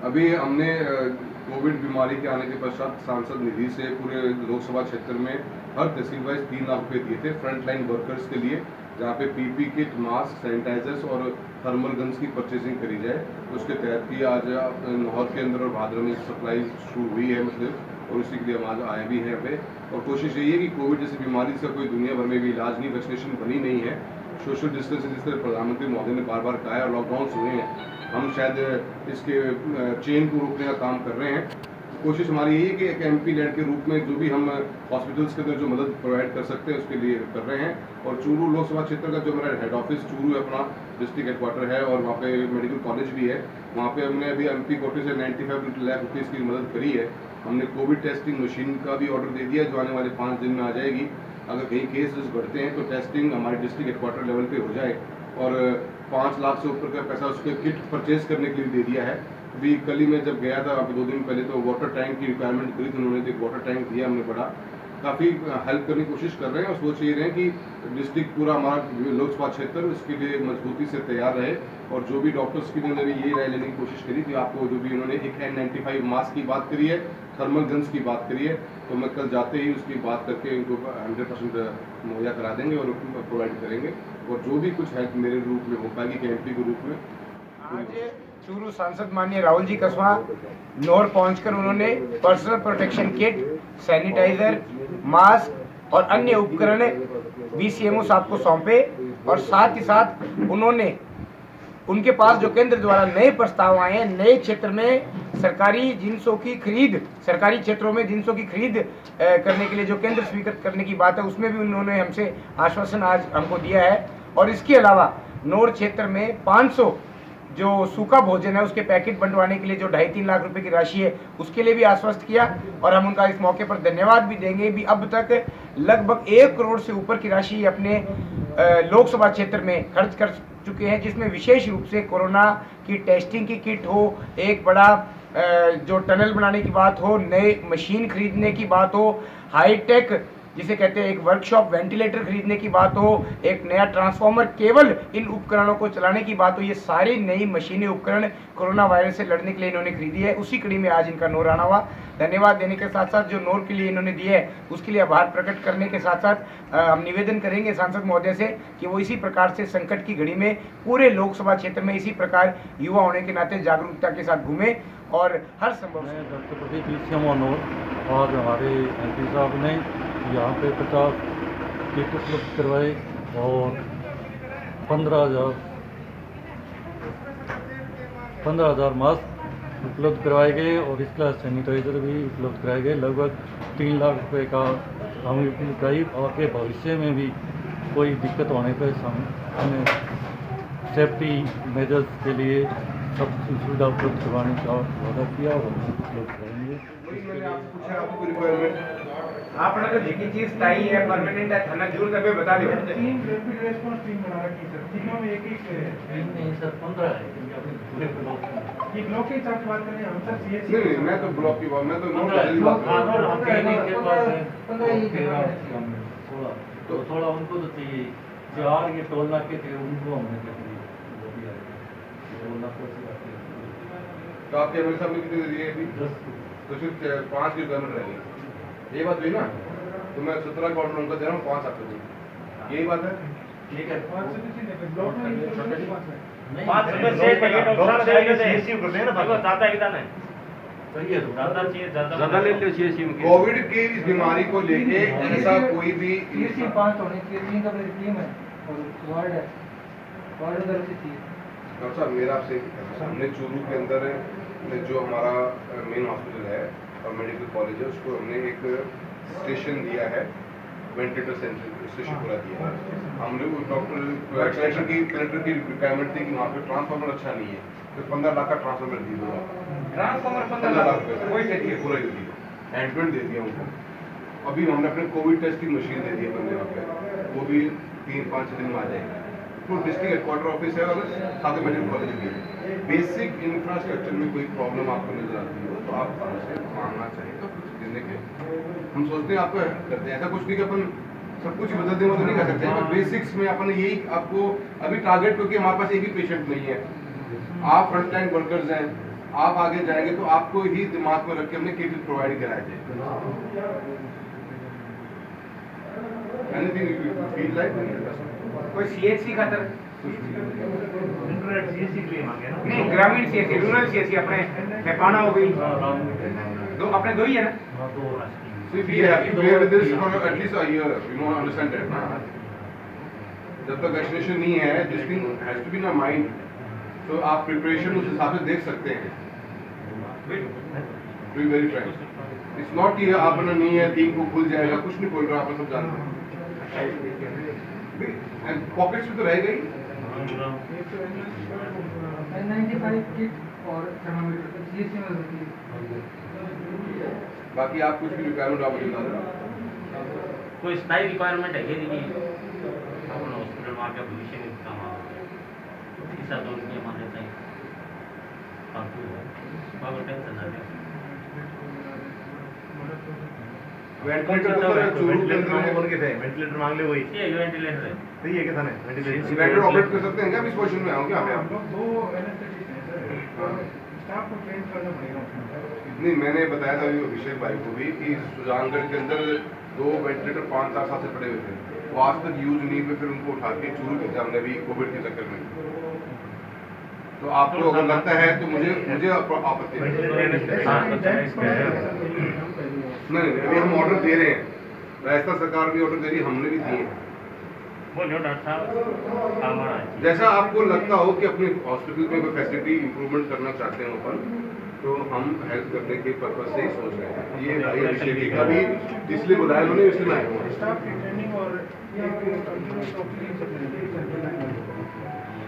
अभी हमने कोविड बीमारी के आने के पश्चात सांसद निधि से पूरे लोकसभा क्षेत्र में हर तहसील वाइज 3 लाख रुपए दिए थे फ्रंट लाइन वर्कर्स के लिए, जहाँ पे पीपी किट, मास्क, सैनिटाइजर्स और थर्मल गन्स की परचेजिंग करी जाए। तो उसके तहत ही आज लाहौर के अंदर और भादरा में सप्लाई शुरू हुई है मतलब, और उसी के लिए हम आज आए भी हैं यहाँ पे। और कोशिश यही है कि कोविड जैसी बीमारी से कोई दुनिया भर में भी इलाज नहीं, वैक्सीनेशन बनी नहीं है, सोशल डिस्टेंसिंग जिस तरह प्रधानमंत्री महोदय ने बार बार कहा है और लॉकडाउन हुए हैं, हम शायद इसके चेन को रोकने का काम कर रहे हैं। कोशिश हमारी यही है कि एक एमपी लेड के रूप में जो भी हम हॉस्पिटल्स के अंदर जो मदद प्रोवाइड कर सकते हैं उसके लिए कर रहे हैं। और चूरू लोकसभा क्षेत्र का जो हमारा हेड ऑफिस चूरू अपना डिस्ट्रिक्ट हेडक्वार्टर है और वहाँ पे मेडिकल कॉलेज भी है, वहाँ पे हमने अभी एमपी कोटे से 95 लाख रुपीज़ की मदद करी है। हमने कोविड टेस्टिंग मशीन का भी ऑर्डर दे दिया जो आने वाले 5 दिन में आ जाएगी। अगर कहीं केसेस बढ़ते हैं तो टेस्टिंग हमारे डिस्ट्रिक्ट हेडक्वार्टर लेवल पे हो जाए, और 5 लाख से ऊपर का पैसा उसके किट परचेज करने के लिए दे दिया है। अभी कल ही मैं जब गया था 2 दिन पहले, तो वाटर टैंक की रिक्वायरमेंट करी थी उन्होंने, तो एक वाटर टैंक दिया हमने बड़ा। काफ़ी हेल्प करने की कोशिश कर रहे हैं और सोच ये रहे हैं कि डिस्ट्रिक्ट पूरा हमारा लोकसभा क्षेत्र इसके लिए मजबूती से तैयार रहे। और जो भी डॉक्टर्स की उन्होंने भी यही राय लेने की कोशिश करी थी, आपको जो भी उन्होंने एक N95 मास्क की बात करी है, थर्मल गन्स की बात करी है, तो मैं कल जाते ही उसकी बात करके इनको 100% मुहैया करा देंगे और प्रोवाइड करेंगे। और जो भी कुछ हेल्प मेरे रूप में हो पाएगी के एमपी के रूप में। आज चूरू सांसद माननीय राहुल जी कसवा नौर पहुंचकर उन्होंने personal protection kit, sanitiser, mask और अन्य उपकरण बीसीएमओ साहब को सौंपे। और साथ ही साथ उन्होंने उनके पास जो केंद्र द्वारा नए प्रस्ताव आए हैं, नए क्षेत्र में सरकारी जिन्सों की खरीद, सरकारी क्षेत्रों में जिन्सों की खरीद करने के लिए जो केंद्र स्वीकृत करने की बात है, उसमें भी उन्होंने हमसे आश्वासन आज हमको दिया है। और इसके अलावा नौर क्षेत्र में 500 जो सूखा भोजन है उसके पैकेट बंटवाने के लिए जो 2.5-3 लाख रुपए की राशि है उसके लिए भी आश्वस्त किया। और हम उनका इस मौके पर धन्यवाद भी देंगे। भी अब तक लगभग 1 करोड़ से ऊपर की राशि अपने लोकसभा क्षेत्र में खर्च कर चुके हैं, जिसमें विशेष रूप से कोरोना की टेस्टिंग की किट हो, एक बड़ा जो टनल बनाने की बात हो, नए मशीन खरीदने की बात हो, हाईटेक जिसे कहते हैं एक वर्कशॉप वेंटिलेटर खरीदने की बात हो, एक नया ट्रांसफार्मर, केवल इन उपकरणों को चलाने की बात हो, ये सारी नई मशीनें उपकरण कोरोना वायरस से लड़ने के लिए इन्होंने खरीदी है। उसी कड़ी में आज इनका नौर आना हुआ। धन्यवाद देने के साथ साथ जो नौर के लिए इन्होंने दिए है उसके लिए आभार प्रकट करने के साथ साथ हम निवेदन करेंगे सांसद महोदय से कि वो इसी प्रकार से संकट की घड़ी में पूरे लोकसभा क्षेत्र में इसी प्रकार युवा होने के नाते जागरूकता के साथ घूमे और हर संभव। डॉक्टर प्रदीप बीसीएमओ नौर और हमारे एमपी साहब ने यहाँ पे 50 किट उपलब्ध करवाए और 15,000 मास्क उपलब्ध करवाए गए और इसके अलावा सैनिटाइज़र भी उपलब्ध कराए गए। लगभग 3 लाख रुपए का हम कई और के भविष्य में भी कोई दिक्कत होने पर हमें सेफ्टी मेजर्स के लिए सब सुविधा उपलब्ध करवाने का वादा किया और उपलब्ध करेंगे। आपने तो देखी चीज स्थायी है, परमानेंट है, थाना जरूर करके बता दो। 3 रैपिड रेस्पॉन्स टीम बना रखी सर, तीनों में एक नहीं सर 15 है पूरे ब्लॉक में। ये ब्लॉक की बात करें हम सर सीएस नहीं, मैं तो ब्लॉक की बात, मैं तो के पास है 16 तो थोड़ा उनको तो चाहिए 4 ये टोल नाके थे उनको हमने कर दिए, वो भी आए टोल नाकों से आते हैं। तो आपके एमएलए साहब ने कितने दिए अभी? 10 तो सिर्फ 5 की रिक्वायरमेंट रहेगी, ये बात हुई ना? तो मैं 17 का ऑर्डर उनका दे रहा हूँ, 5 आपको दूँ, यही बात है। ठीक है। 5 से किसी ने ब्लॉक में नहीं 5 है। 5 से पैकेट और सारे सीएससी करते हैं ना, बाबा ज्यादा कितना है, सही है ज्यादा चाहिए, ज्यादा ले लो सीएससी में। कोविड की इस बीमारी को लेके ऐसा कोई भी सीएससी 5 होने चाहिए, 3 का मेरी टीम है और वार्ड है, वार्ड उधर से चाहिए। डॉक्टर साहब मेरा आपसे हमने चूरू के अंदर जो हमारा मेन हॉस्पिटल है और मेडिकल कॉलेज है उसको हमने एक स्टेशन दिया है, वेंटिलेटर स्टेशन पूरा दिया है। हमने वो डॉक्टर कलेक्टर की रिक्वायरमेंट थी कि वहाँ पे ट्रांसफार्मर अच्छा नहीं है, तो 15 लाख का ट्रांसफार्मर दे दो, ट्रांसफार्मर 15 लाख रुपये वही चाहिए, पूरा ही दिया, एंड दे दिया उनको। अभी हमने अपने कोविड टेस्टिंग मशीन दे दी है बंदे वहाँ पे, वो भी 3-5 दिन में आ जाएगी। तो डिस्ट्रिक्ट हेडक्वार्टर ऑफिस है और साथ में मेडिकल कॉलेज भी है। बेसिक इंफ्रास्ट्रक्चर में कोई प्रॉब्लम आपको नजर आती हो तो आप हमसे मांगना चाहिए तो कुछ देने के हम सोचते हैं आपको करते हैं। ऐसा कुछ नहीं कि अपन सब कुछ बदल दें, वो तो नहीं कर सकते, पर बेसिक्स में अपन यही आपको अभी टारगेट, क्योंकि हमारे पास एक ही पेशेंट नहीं है, आप फ्रंट लाइन वर्कर्स हैं, आप आगे जाएंगे तो आपको ही दिमाग में रख के हमने किट प्रोवाइड कराए थे। एनीथिंग यू फील लाइक कोई सीएचसी का तर इंटरनेट सीएससी के लिए मांगे ना। नहीं, ग्रामीण सीएचसी, रूरल सीएचसी, अपने नेपाना हो गई, दो अपने दो ही है ना। हाँ, तो हो रहा है। See, we have to play with this for at least a year. You know, understand that, ना? जब तक वैक्सीनेशन नहीं है, this thing has to be in our mind. तो आप प्रिपरेशन उस हिसाब से देख सकते हैं। To be very frank, it's not कि आप ना नहीं है 3 को खुल जाएगा, कुछ नहीं खुल रहा, आप सब जानते हैं। पॉकेट्स में तो रह गई। N95 किट और थर्मामीटर सीएचसी में होती है। बाकी आप कुछ भी रिक्वायरमेंट आप मुझे बता देना। कोई स्थायी रिक्वायरमेंट है ये नहीं अपन हॉस्पिटल में आके भविष्य में काम आएगा ऐसा तो नहीं माने चाहिए फालतू है बाबा टेंशन ना ले वेंटिलेटर मांगे बोल के थे, वेंटिलेटर मांग ले वही ये वेंटिलेटर है सही है क्या था ने वेंटिलेटर ऑपरेट कर सकते हैं क्या? इस पोजीशन में आओ क्या आप? दो एनेस्थेटिस्ट हैं सर, स्टाफ को ट्रेन करना पड़ेगा उसमें। नहीं, मैंने बताया था अभी अभिषेक भाई को भी कि सुजानगढ़ के अंदर 2 वेंटिलेटर 5-4 साल से पड़े हुए थे, वो आज तक यूज नहीं हुए, फिर उनको उठा के चूरू भेजा हमने भी कोविड के चक्कर में। तो आपको अगर लगता है तो मुझे आपत्ति नहीं, अभी हम ऑर्डर दे रहे हैं, राजस्थान सरकार भी ऑर्डर दे रही है, हमने भी दिए हैं। बोलो डॉक्टर साहब हमारा जैसा आपको लगता हो कि अपने हॉस्पिटल में कोई फैसिलिटी इंप्रूवमेंट करना चाहते हैं अपन, तो हम हेल्प करने के पर्पज से ही सोच रहे हैं। ये भाई अभिषेक जी अभी इसलिए बुलाया उन्होंने, इसलिए मैं आया हूँ। स्टाफ की ट्रेनिंग और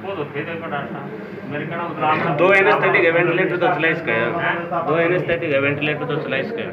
वो तो थे देखो डॉक्टर साहब मेरे कहना मतलब 2 एनेस्थेटिक वेंटिलेटर तो चला इसका यार, 2 एनेस्थेटिक वेंटिलेटर तो चला इसका।